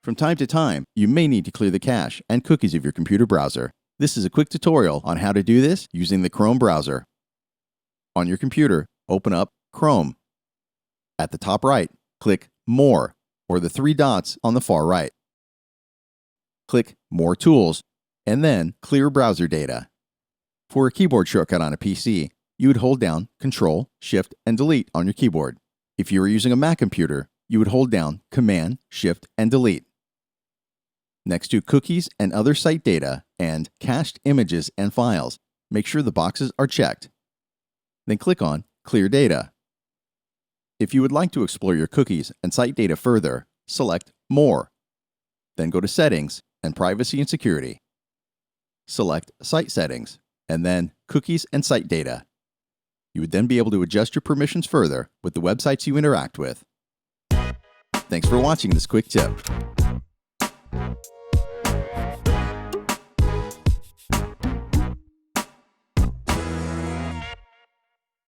From time to time, you may need to clear the cache and cookies of your computer browser. This is a quick tutorial on how to do this using the Chrome browser. On your computer, open up Chrome. At the top right, click More, or the three dots on the far right. Click More Tools, and then Clear Browser Data. For a keyboard shortcut on a PC, you would hold down Control, Shift, and Delete on your keyboard. If you were using a Mac computer, you would hold down Command, Shift, and Delete. Next to Cookies and Other Site Data and Cached Images and Files, make sure the boxes are checked. Then click on Clear Data. If you would like to explore your cookies and site data further, select More. Then go to Settings and Privacy and Security. Select Site Settings, and then Cookies and Site Data. You would then be able to adjust your permissions further with the websites you interact with. Thanks for watching this quick tip.